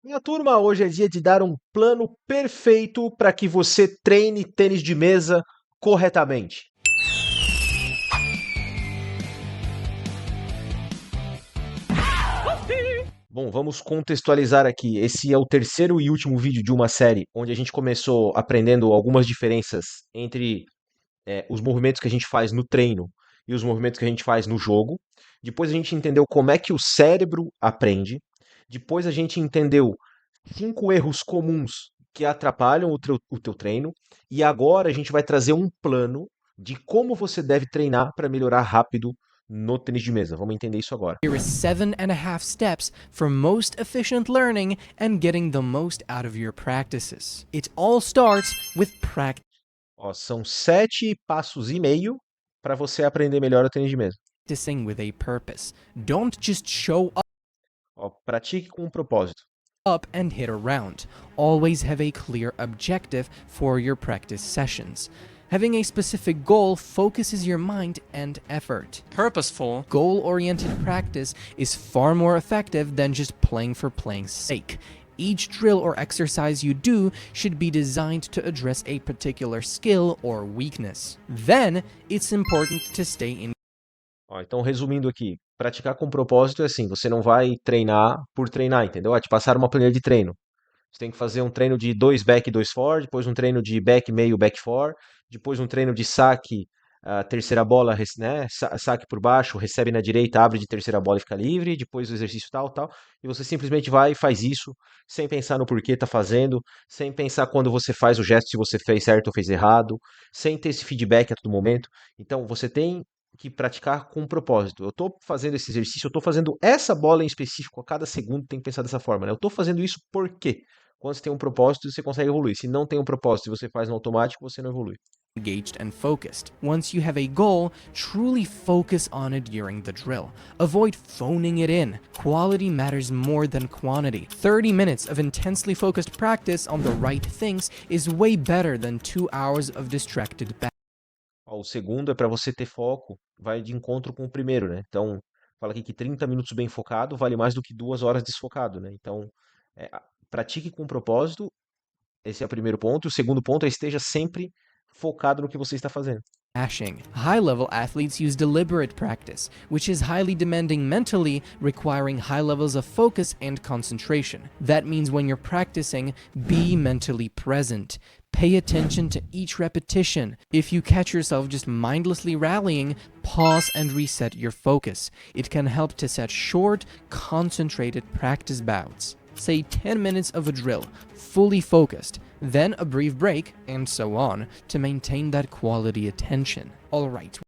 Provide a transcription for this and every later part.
Minha turma, hoje é dia de dar um plano perfeito para que você treine tênis de mesa corretamente. Bom, vamos contextualizar aqui. Esse é o terceiro e último vídeo de uma série onde a gente começou aprendendo algumas diferenças entre os movimentos que a gente faz no treino e os movimentos que a gente faz no jogo. Depois a gente entendeu como é que o cérebro aprende. Depois a gente entendeu 5 erros comuns que atrapalham o teu treino. E agora a gente vai trazer um plano de como você deve treinar para melhorar rápido no tênis de mesa. Vamos entender isso agora. Here is 7.5 steps for most efficient learning and getting the most out of your practices. It all starts with Ó, são 7 passos e meio para você aprender melhor o tênis de mesa. practicing with a purpose. Don't just show Ó, pratique com um propósito. up and hit around. Always have a clear objective for your practice sessions. Having a specific goal focuses your mind and effort. Purposeful. Goal-oriented practice is far more effective than just playing for playing's sake. Each drill or exercise you do should be designed to address a particular skill or weakness. Then, it's important to stay in. Ó, então, resumindo aqui, praticar com propósito é assim, você não vai treinar por treinar, entendeu? Te passaram uma planilha de treino. Você tem que fazer um treino de 2 back e 2 for, depois um treino de back meio back for, depois um treino de saque, terceira bola, né? Saque por baixo, recebe na direita, abre de terceira bola e fica livre, depois o exercício tal, tal, e você simplesmente vai e faz isso, sem pensar no porquê tá fazendo, sem pensar quando você faz o gesto se você fez certo ou fez errado, sem ter esse feedback a todo momento. Então, você tem que praticar com propósito. Eu estou fazendo esse exercício, eu estou fazendo essa bola em específico, a cada segundo tem que pensar dessa forma, né? Eu estou fazendo isso por quê? Quando você tem um propósito, você consegue evoluir. Se não tem um propósito e você faz no automático, você não evolui. Engaged and focused. Once you have a goal, truly focus on it during the drill. Avoid phoning it in. Quality matters more than quantity. 30 minutes of intensely focused practice on the right things is way better than 2 hours of distracted Ó, o segundo é para você ter foco, vai de encontro com o primeiro, né? Então, fala aqui que 30 minutos bem focado vale mais do que 2 horas desfocado, né? Então, pratique com propósito, esse é o primeiro ponto. E o segundo ponto é esteja sempre focado no que você está fazendo. bashing. High-level athletes use deliberate practice, which is highly demanding mentally, requiring high levels of focus and concentration. That means when you're practicing, be mentally present. Pay attention to each repetition. If you catch yourself just mindlessly rallying, pause and reset your focus. It can help to set short, concentrated practice bouts. Say 10 minutes of a drill, fully focused, then a brief break, and so on, to maintain that quality attention. Alright.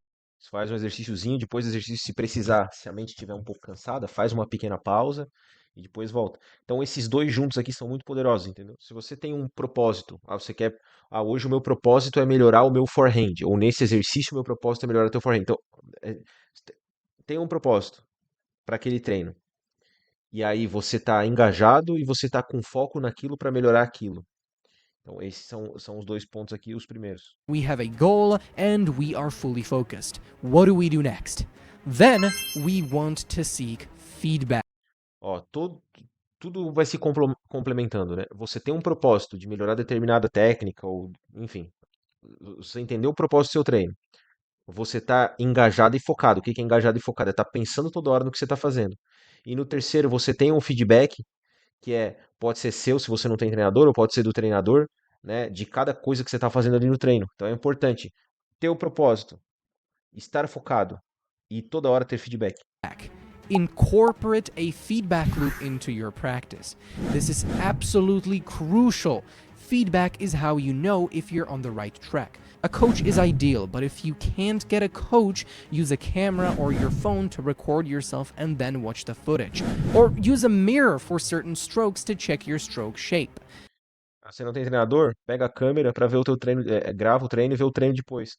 Faz um exercíciozinho, depois do exercício, se precisar, se a mente estiver um pouco cansada, faz uma pequena pausa e depois volta. Então, esses dois juntos aqui são muito poderosos, entendeu? Se você tem um propósito, você quer, hoje o meu propósito é melhorar o meu forehand, ou nesse exercício o meu propósito é melhorar o teu forehand. Então, é, tem um propósito para aquele treino. E aí você está engajado e você está com foco naquilo para melhorar aquilo. Então, esses são os dois pontos aqui, os primeiros. We have a goal and we are fully focused. What do we do next? Then we want to seek feedback. Ó, tudo vai se complementando, né? Você tem um propósito de melhorar determinada técnica, ou enfim, você entendeu o propósito do seu treino. Você está engajado e focado. O que é engajado e focado? É estar pensando toda hora no que você está fazendo. E no terceiro, você tem um feedback, que pode ser seu, se você não tem treinador, ou pode ser do treinador, né? De cada coisa que você está fazendo ali no treino. Então é importante ter o propósito, estar focado e toda hora ter feedback. Incorporate a feedback loop into your practice. This is absolutely crucial. Feedback is how you know if you're on the right track. A coach is ideal, but if you can't get a coach, use a camera or your phone to record yourself and then watch the footage. Or use a mirror for certain strokes to check your stroke shape. Você não tem treinador? Pega a câmera para ver o teu treino, grava o treino e vê o treino depois.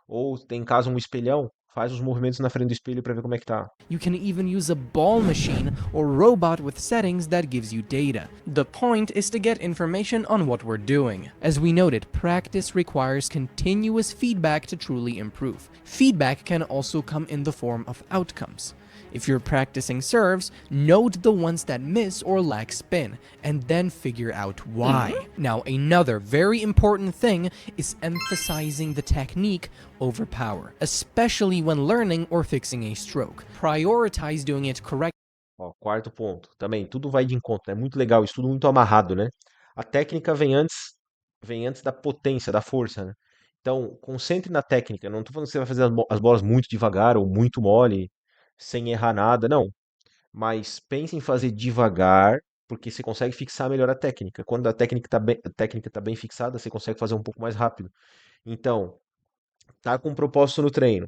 Ou tem em casa um espelhão, faz os movimentos na frente do espelho para ver como é que tá. You can even use a ball machine or robot with settings that gives you data. The point is to get information on what we're doing. As we noted, practice requires continuous feedback to truly improve. Feedback can also come in the form of outcomes. If you're practicing serves, note the ones that miss or lack spin, and then figure out why. Now, another very important thing is emphasizing the technique over power, especially when learning or fixing a stroke. Prioritize doing it correctly. Ó, quarto ponto. Também, tudo vai de encontro. É muito legal, isso tudo muito amarrado, né? A técnica vem antes da potência, da força, né? Então, concentre na técnica. Não estou falando que você vai fazer as bolas muito devagar ou muito mole, sem errar nada, não. Mas pense em fazer devagar, porque você consegue fixar melhor a técnica. Quando a técnica tá bem fixada, você consegue fazer um pouco mais rápido. Então, tá com um propósito no treino,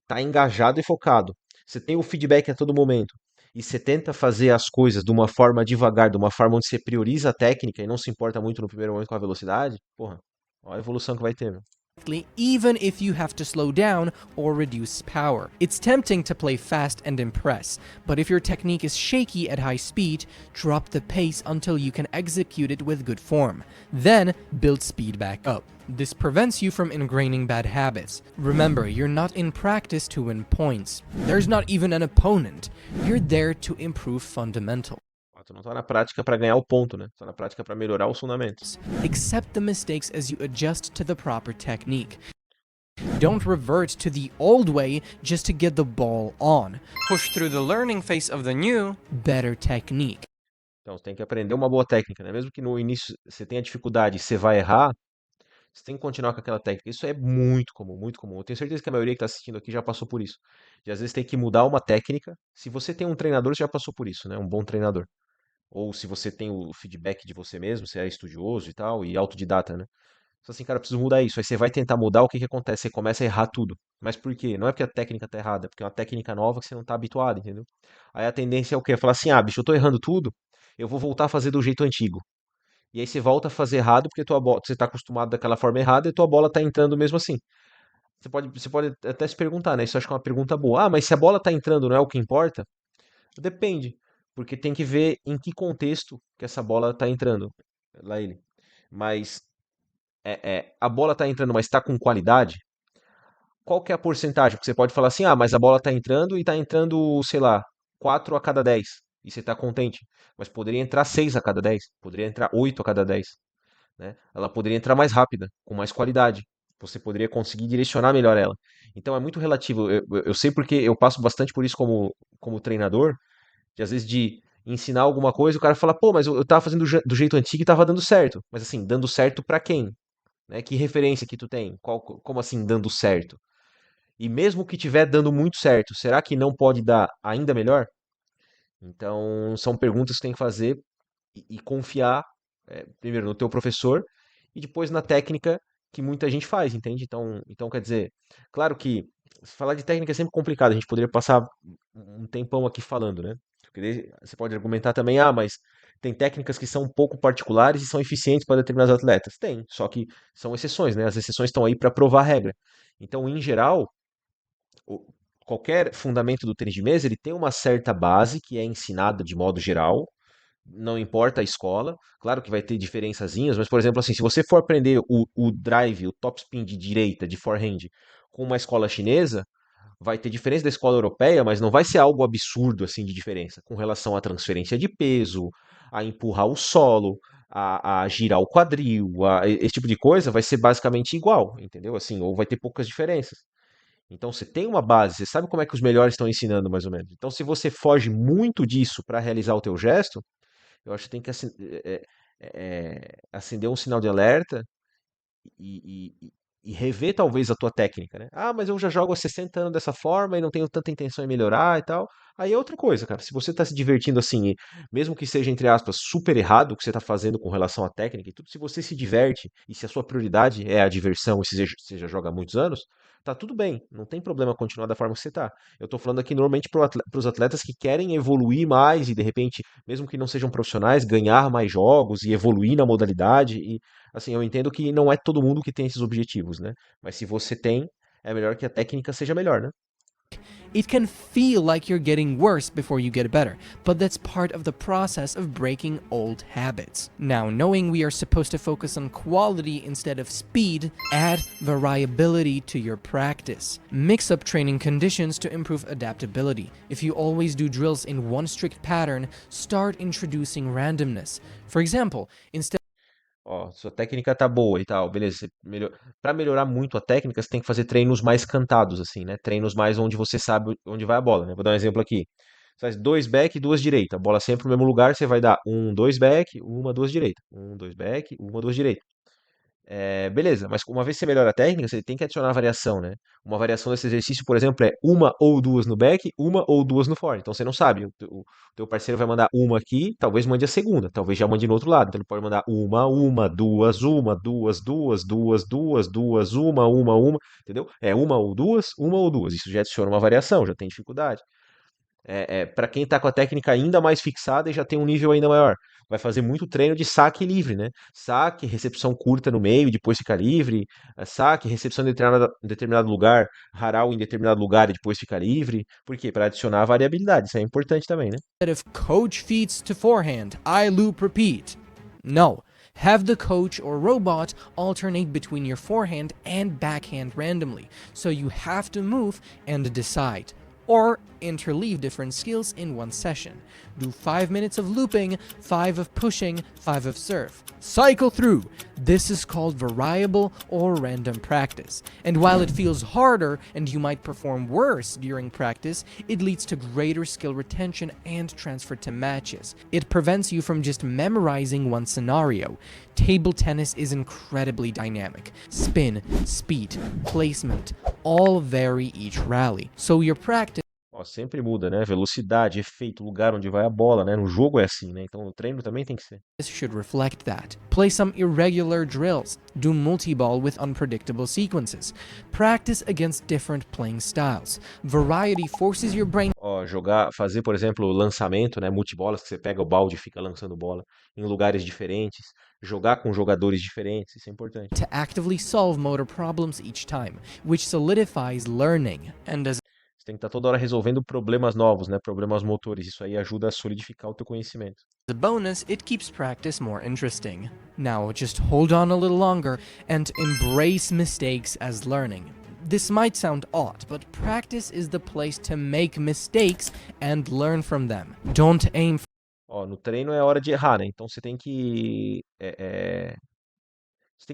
tá engajado e focado. Você tem o feedback a todo momento. E você tenta fazer as coisas de uma forma devagar, de uma forma onde você prioriza a técnica e não se importa muito no primeiro momento com a velocidade, porra, olha a evolução que vai ter, meu. Even if you have to slow down or reduce power. It's tempting to play fast and impress, but if your technique is shaky at high speed, drop the pace until you can execute it with good form. Then, build speed back up. This prevents you from ingraining bad habits. Remember, you're not in practice to win points. There's not even an opponent. You're there to improve fundamentals. Tu não tá na prática para ganhar o ponto, né? Tá na prática para melhorar os fundamentos. Accept the mistakes as you adjust to the proper technique. Don't revert to the old way just to get the ball on. Push through the learning phase of the new, better technique. Então, você tem que aprender uma boa técnica, né? Mesmo que no início você tenha dificuldade e você vai errar, você tem que continuar com aquela técnica. Isso é muito comum, muito comum. Eu tenho certeza que a maioria que está assistindo aqui já passou por isso. De às vezes tem que mudar uma técnica. Se você tem um treinador, você já passou por isso, né? Um bom treinador. Ou se você tem o feedback de você mesmo, você é estudioso e tal, e autodidata, né? Só assim, cara, eu preciso mudar isso. Aí você vai tentar mudar, o que que acontece? Você começa a errar tudo. Mas por quê? Não é porque a técnica tá errada, é porque é uma técnica nova que você não tá habituado, entendeu? Aí a tendência é o quê? Falar assim, ah, bicho, eu tô errando tudo, eu vou voltar a fazer do jeito antigo. E aí você volta a fazer errado porque você tá acostumado daquela forma errada e tua bola tá entrando mesmo assim. Você pode até se perguntar, né? Isso eu acho que é uma pergunta boa. Ah, mas se a bola tá entrando, não é o que importa? Depende, porque tem que ver em que contexto que essa bola está entrando, lá ele. Mas a bola está entrando, mas está com qualidade? Qual que é a porcentagem? Porque você pode falar assim, ah, mas a bola está entrando e está entrando, sei lá, 4 a cada 10 e você está contente. Mas poderia entrar 6 a cada 10, poderia entrar 8 a cada 10, né? Ela poderia entrar mais rápida, com mais qualidade. Você poderia conseguir direcionar melhor ela. Então é muito relativo. Eu sei porque eu passo bastante por isso como treinador, de às vezes de ensinar alguma coisa, o cara fala, pô, mas eu tava fazendo do jeito antigo e tava dando certo. Mas assim, dando certo pra quem? Né? Que referência que tu tem? Como assim dando certo? E mesmo que tiver dando muito certo, será que não pode dar ainda melhor? Então, são perguntas que tem que fazer e confiar, primeiro no teu professor e depois na técnica que muita gente faz, entende? Então quer dizer, claro que falar de técnica é sempre complicado, a gente poderia passar um tempão aqui falando, né? Porque daí você pode argumentar também, ah, mas tem técnicas que são um pouco particulares e são eficientes para determinados atletas. Tem, só que são exceções, né? As exceções estão aí para provar a regra. Então, em geral, o- qualquer fundamento do tênis de mesa, ele tem uma certa base que é ensinada de modo geral, não importa a escola, claro que vai ter diferençazinhas, mas por exemplo, assim, se você for aprender o drive, o topspin de direita, de forehand, com uma escola chinesa, vai ter diferença da escola europeia, mas não vai ser algo absurdo assim de diferença, com relação à transferência de peso, a empurrar o solo, a girar o quadril, esse tipo de coisa vai ser basicamente igual, entendeu? Assim, ou vai ter poucas diferenças. Então você tem uma base, você sabe como é que os melhores estão ensinando mais ou menos. Então se você foge muito disso para realizar o teu gesto, eu acho que tem que acender um sinal de alerta e rever talvez a tua técnica, né? Ah, mas eu já jogo há 60 anos dessa forma e não tenho tanta intenção em melhorar e tal. Aí é outra coisa, cara. Se você tá se divertindo assim, mesmo que seja, entre aspas, super errado o que você tá fazendo com relação à técnica e tudo, se você se diverte e se a sua prioridade é a diversão e se você já joga há muitos anos, tá tudo bem. Não tem problema continuar da forma que você tá. Eu tô falando aqui normalmente para os atletas que querem evoluir mais e de repente, mesmo que não sejam profissionais, ganhar mais jogos e evoluir na modalidade. E assim, eu entendo que não é todo mundo que tem esses objetivos, né? Mas se você tem, é melhor que a técnica seja melhor, né? It can feel like you're getting worse before you get better, but that's part of the process of breaking old habits. Now, knowing we are supposed to focus on quality instead of speed, add variability to your practice. Mix up training conditions to improve adaptability. If you always do drills in one strict pattern, start introducing randomness. For example, instead Ó, sua técnica tá boa e tal, beleza. Pra melhorar muito a técnica, você tem que fazer treinos mais cantados, assim, né? Treinos mais onde você sabe onde vai a bola, né? Vou dar um exemplo aqui. Você faz dois back e duas direita. A bola sempre no mesmo lugar, você vai dar um, dois back, uma, duas direita. Um, dois back, uma, duas direita. Beleza, mas uma vez que você melhora a técnica, você tem que adicionar variação, né? Uma variação desse exercício, por exemplo, é uma ou duas no back, uma ou duas no forward. Então você não sabe, o teu parceiro vai mandar uma aqui, talvez mande a segunda, talvez já mande no outro lado. Então ele pode mandar uma, duas, uma, entendeu? É uma ou duas. Isso já adiciona uma variação, já tem dificuldade. Para quem tá com a técnica ainda mais fixada e já tem um nível ainda maior. Vai fazer muito treino de saque livre, né? Saque, recepção curta no meio e depois fica livre. Saque, recepção em determinado lugar, haral em determinado lugar e depois fica livre. Por quê? Para adicionar variabilidade. Isso é importante também, né? of coach feeds to forehand, I loop repeat. No. Have the coach or robot alternate between your forehand and backhand randomly, so you have to move and decide. Or interleave different skills in one session. Do 5 minutes of looping, 5 of pushing, 5 of serve. Cycle through. This is called variable or random practice. And while it feels harder and you might perform worse during practice, it leads to greater skill retention and transfer to matches. It prevents you from just memorizing one scenario. Table tennis is incredibly dynamic. Spin, speed, placement all vary each rally. So your practice Ó, sempre muda, né? Velocidade, efeito, lugar onde vai a bola, né? No jogo é assim, né? Então no treino também tem que ser. should reflect that. Play some irregular drills. Do multi-ball with unpredictable sequences. Practice against different playing styles. Variety forces your brain Ó, fazer, por exemplo, lançamento, né? Multibolas, que você pega o balde e fica lançando bola em lugares diferentes. Jogar com jogadores diferentes, isso é importante. to actively solve motor problems each time, which solidifies learning. And as Você tem que estar toda hora resolvendo problemas novos, né? Problemas motores. Isso aí ajuda a solidificar o teu conhecimento. a bonus, it keeps practice more interesting. Now, just hold on a little longer and embrace mistakes as learning. This might sound odd, but practice is the place to make mistakes and learn from them. Don't aim Ó, no treino é hora de errar, né? Então você tem que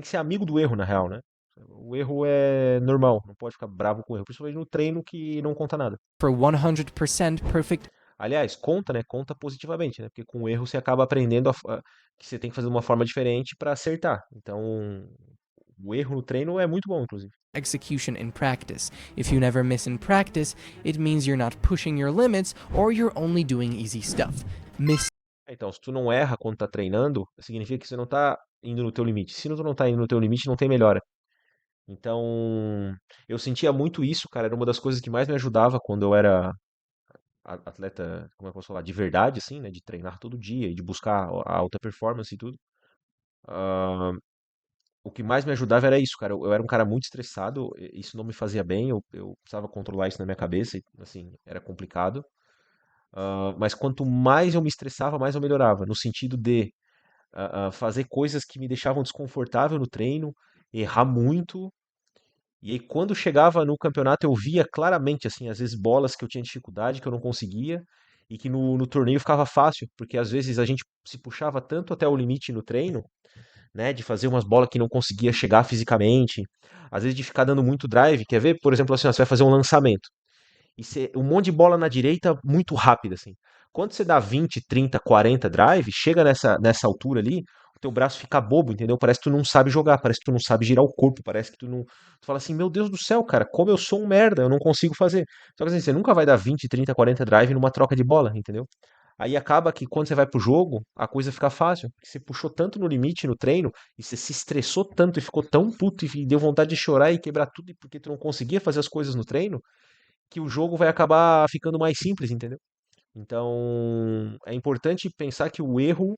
ser amigo do erro, na real, né? O erro é normal, não pode ficar bravo com o erro, principalmente no treino que não conta nada. for 100% perfect Aliás, conta, né? Conta positivamente, né? Porque com o erro você acaba aprendendo que você tem que fazer de uma forma diferente para acertar. Então, o erro no treino é muito bom, inclusive. execution in practice. If you never miss in practice, it means you're not pushing your limits or you're only doing easy stuff. Então, se tu não erra quando tá treinando, significa que você não tá indo no teu limite. Se tu não tá indo no teu limite, não tem melhora. Então, eu sentia muito isso, cara. Era uma das coisas que mais me ajudava quando eu era atleta, como é que eu posso falar, de verdade, assim, né? De treinar todo dia e de buscar a alta performance e tudo. Ah, o que mais me ajudava era isso, cara. Eu era um cara muito estressado, isso não me fazia bem, eu precisava controlar isso na minha cabeça, e, assim, era complicado. Mas quanto mais eu me estressava, mais eu melhorava, no sentido de fazer coisas que me deixavam desconfortável no treino, errar muito. E aí, quando chegava no campeonato, eu via claramente, assim, às vezes bolas que eu tinha dificuldade, que eu não conseguia, e que no torneio ficava fácil, porque às vezes a gente se puxava tanto até o limite no treino, né, de fazer umas bolas que não conseguia chegar fisicamente, às vezes de ficar dando muito drive. Quer ver, por exemplo, assim, ó, você vai fazer um lançamento um monte de bola na direita muito rápida, assim. Quando você dá 20, 30, 40 drive, chega nessa altura ali, o teu braço fica bobo, entendeu? Parece que tu não sabe jogar, parece que tu não sabe girar o corpo, parece que tu não. Tu fala assim, meu Deus do céu, cara, como eu sou um merda, eu não consigo fazer. Só que assim, você nunca vai dar 20, 30, 40 drive numa troca de bola, entendeu? Aí acaba que quando você vai pro jogo, a coisa fica fácil. Porque você puxou tanto no limite no treino, e você se estressou tanto e ficou tão puto e deu vontade de chorar e quebrar tudo porque tu não conseguia fazer as coisas no treino, que o jogo vai acabar ficando mais simples, entendeu? Então, é importante pensar que o erro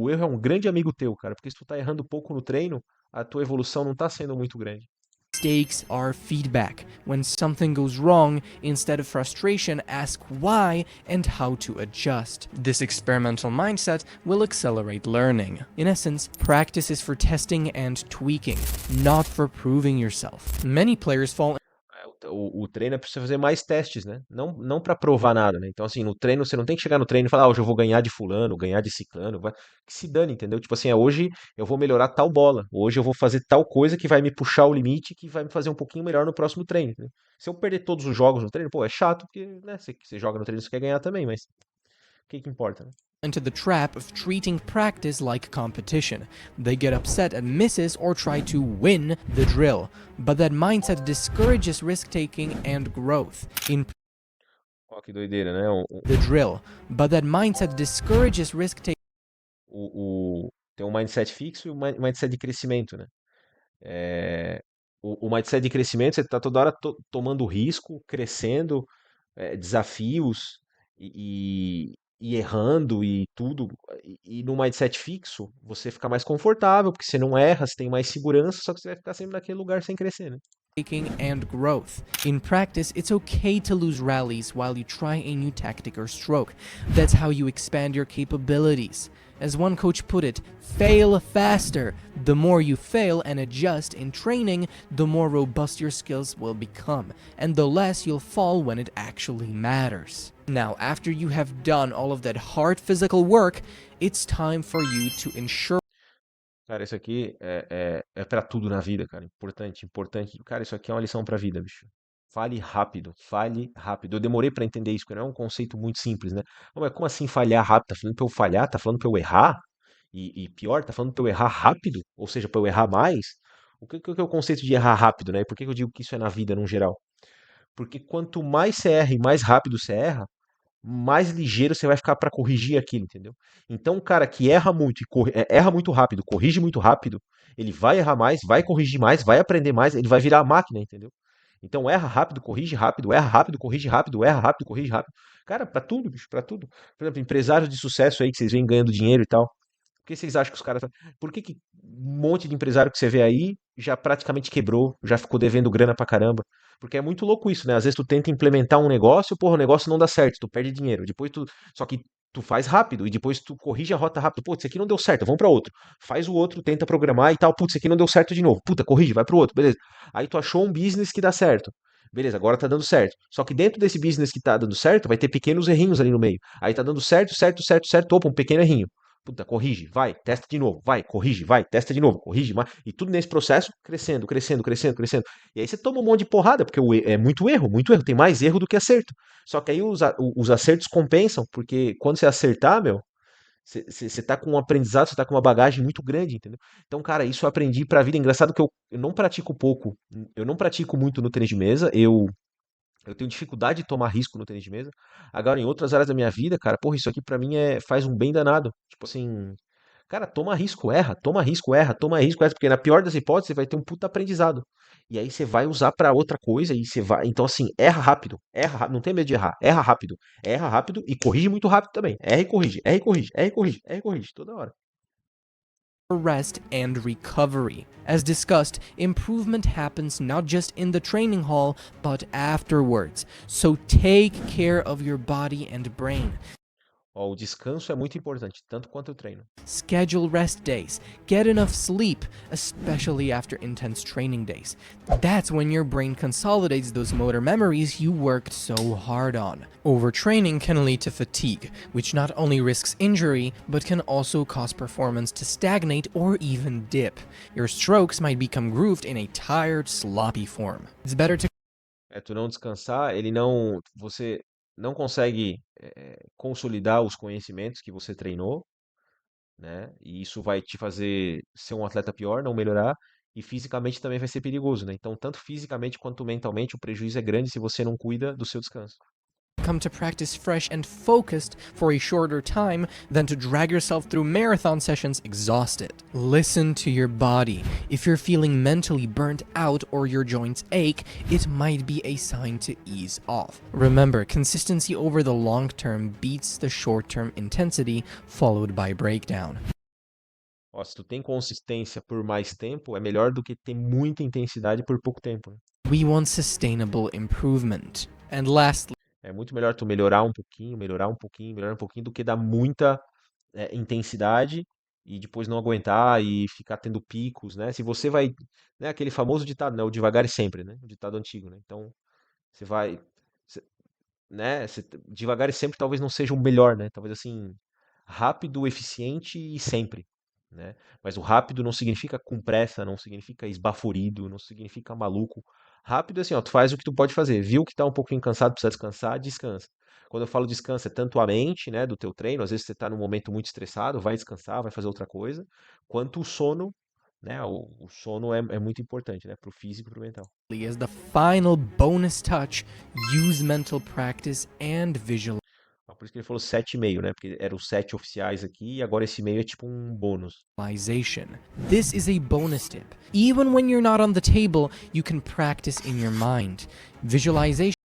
é um grande amigo teu, cara, porque se tu tá errando pouco no treino, a tua evolução não tá sendo muito grande. Mistakes are feedback. When something goes wrong, instead of frustration, ask why and how to adjust. This experimental mindset will accelerate learning. In essence, practice is for testing and tweaking, not for proving yourself. Many players fall O treino é pra você fazer mais testes, né? Não para provar nada, né? Então, assim, no treino, você não tem que chegar no treino e falar, hoje eu vou ganhar de fulano, ganhar de ciclano, que se dane, entendeu? Tipo assim, hoje eu vou melhorar tal bola, hoje eu vou fazer tal coisa que vai me puxar o limite, que vai me fazer um pouquinho melhor no próximo treino, né? Se eu perder todos os jogos no treino, pô, é chato, porque, né, você joga no treino e você quer ganhar também, mas o que importa, né? into the trap of treating practice like competition. They get upset at misses or try to win the drill. But that mindset discourages risk-taking and growth. Ó, que doideira, né? The drill. But that mindset discourages risk-taking. Tem um mindset fixo e um mindset de crescimento, né? O mindset de crescimento, você tá toda hora tomando risco, crescendo, desafios e errando e tudo. E no mindset fixo, você fica mais confortável, porque você não erra, você tem mais segurança, só que você vai ficar sempre naquele lugar sem crescer, né? And growth. In practice, it's okay to lose rallies while you try a new tactic or stroke. That's how you expand your capabilities. As one coach put it, fail faster. The more you fail and adjust in training, the more robust your skills will become, and the less you'll fall when it actually matters. Now, after you have done all of that hard physical work, it's time for you to ensure. Cara, isso aqui é para tudo na vida, cara. Importante, importante. Cara, isso aqui é uma lição pra vida, bicho. Fale rápido, fale rápido. Eu demorei pra entender isso, porque não é um conceito muito simples, né? Mas como assim falhar rápido? Tá falando pra eu falhar? Tá falando pra eu errar? E pior, tá falando pra eu errar rápido? Ou seja, pra eu errar mais? O que é o conceito de errar rápido, né? E por que eu digo que isso é na vida, no geral? Porque quanto mais você erra e mais rápido você erra, mais ligeiro você vai ficar para corrigir aquilo, entendeu? Então, o cara que erra muito e erra muito rápido, corrige muito rápido, ele vai errar mais, vai corrigir mais, vai aprender mais, ele vai virar a máquina, entendeu? Então, erra rápido, corrige rápido, erra rápido, corrige rápido, erra rápido, corrige rápido. Cara, pra tudo, bicho, pra tudo. Por exemplo, empresários de sucesso aí que vocês vêm ganhando dinheiro e tal. Por que vocês acham que os caras. Por que um monte de empresário que você vê aí já praticamente quebrou, já ficou devendo grana pra caramba? Porque é muito louco isso, né? Às vezes tu tenta implementar um negócio, porra, o negócio não dá certo, tu perde dinheiro. Depois tu. Só que tu faz rápido e depois tu corrige a rota rápido. Putz, esse aqui não deu certo, vamos pra outro. Faz o outro, tenta programar e tal. Putz, esse aqui não deu certo de novo. Puta, corrige, vai pro outro, beleza. Aí tu achou um business que dá certo. Beleza, agora tá dando certo. Só que dentro desse business que tá dando certo, vai ter pequenos errinhos ali no meio. Aí tá dando certo, certo, certo, certo. Opa, um pequeno errinho. Puta, corrige, vai, testa de novo, vai, corrige, vai, testa de novo, corrige, e tudo nesse processo crescendo, crescendo, crescendo, crescendo. E aí você toma um monte de porrada, porque é muito erro, tem mais erro do que acerto. Só que aí os acertos compensam, porque quando você acertar, meu, você tá com um aprendizado, você tá com uma bagagem muito grande, entendeu? Então, cara, isso eu aprendi pra vida. Engraçado que eu não pratico pouco, eu não pratico muito no tênis de mesa, eu tenho dificuldade de tomar risco no tênis de mesa. Agora, em outras áreas da minha vida, cara, porra, isso aqui pra mim faz um bem danado. Tipo assim, cara, toma risco, erra, toma risco, erra, toma risco, erra, porque na pior das hipóteses você vai ter um puta aprendizado. E aí você vai usar pra outra coisa e você vai. Então, assim, erra rápido, não tem medo de errar, erra rápido e corrige muito rápido também. Erra e corrige, erra e corrige, erra e corrige, erra e corrige, toda hora. Rest and recovery. As discussed, improvement happens not just in the training hall, but afterwards. So take care of your body and brain. Ó, o descanso é muito importante, tanto quanto o treino. Schedule rest days. Get enough sleep, especially after intense training days. That's when your brain consolidates those motor memories you worked so hard on. Overtraining can lead to fatigue, which not only risks injury, but can also cause performance to stagnate or even dip. Your strokes might become grooved in a tired, sloppy form. It's better to Tu não descansar, você não consegue consolidar os conhecimentos que você treinou, né? E isso vai te fazer ser um atleta pior, não melhorar, e fisicamente também vai ser perigoso, né? Então, tanto fisicamente quanto mentalmente, o prejuízo é grande se você não cuida do seu descanso. come to practice fresh and focused for a shorter time than to drag yourself through marathon sessions exhausted. Listen to your body. If you're feeling mentally burnt out or your joints ache, it might be a sign to ease off. Remember, consistency over the long term beats the short term intensity followed by breakdown. Ó, se tu tem consistência por mais tempo, é melhor do que ter muita intensidade por pouco tempo, né? We want sustainable improvement. And lastly, É muito melhor tu melhorar um pouquinho, melhorar um pouquinho, melhorar um pouquinho, do que dar muita intensidade e depois não aguentar e ficar tendo picos, né? Se você vai, né, aquele famoso ditado, né, o devagar e sempre, né? O ditado antigo, né? Então, você vai, cê- né, devagar e sempre talvez não seja o melhor, né? Talvez assim, rápido, eficiente e sempre, né? Mas o rápido não significa com pressa, não significa esbaforido, não significa maluco. Rápido é assim, ó, tu faz o que tu pode fazer. Viu que tá um pouquinho cansado, precisa descansar, descansa. Quando eu falo descansa, é tanto a mente, né, do teu treino, às vezes você tá num momento muito estressado, vai descansar, vai fazer outra coisa, quanto o sono, né? O sono é muito importante, né, pro físico e pro mental. as the final bonus touch, use mental practice and Por isso que ele falou 7,5, né? Porque eram os 7 oficiais aqui e agora esse meio é tipo um bônus. visualization. This is a bonus tip. Even when you're not on the table, you can practice in your mind. Visualization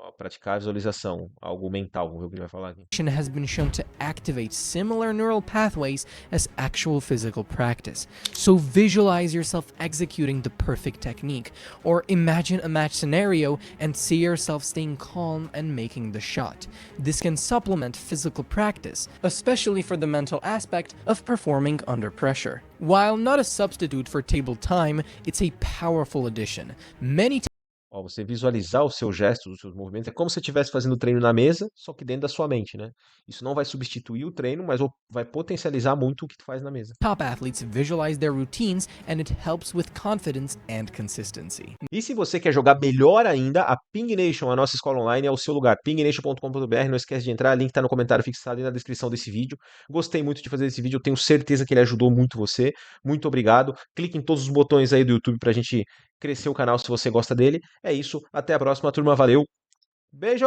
Ó, praticar a visualização, algo mental, vamos ver o que ele vai falar aqui. has been shown to activate similar neural pathways as actual physical practice. So visualize yourself executing the perfect technique, or imagine a match scenario and see yourself staying calm and making the shot. This can supplement physical practice, especially for the mental aspect of performing under pressure. While not a substitute for table time, it's a powerful addition. Many Ó, você visualizar os seus gestos, os seus movimentos, é como se você estivesse fazendo treino na mesa, só que dentro da sua mente, né? Isso não vai substituir o treino, mas vai potencializar muito o que tu faz na mesa. top athletes visualize their routines, and it helps with confidence and consistency. E se você quer jogar melhor ainda, a Ping Nation, a nossa escola online, é o seu lugar. pingnation.com.br, não esquece de entrar, link está no comentário fixado e na descrição desse vídeo. Gostei muito de fazer esse vídeo, eu tenho certeza que ele ajudou muito você. Muito obrigado. Clique em todos os botões aí do YouTube pra gente crescer o canal se você gosta dele. É isso, até a próxima, turma, valeu. Beijo!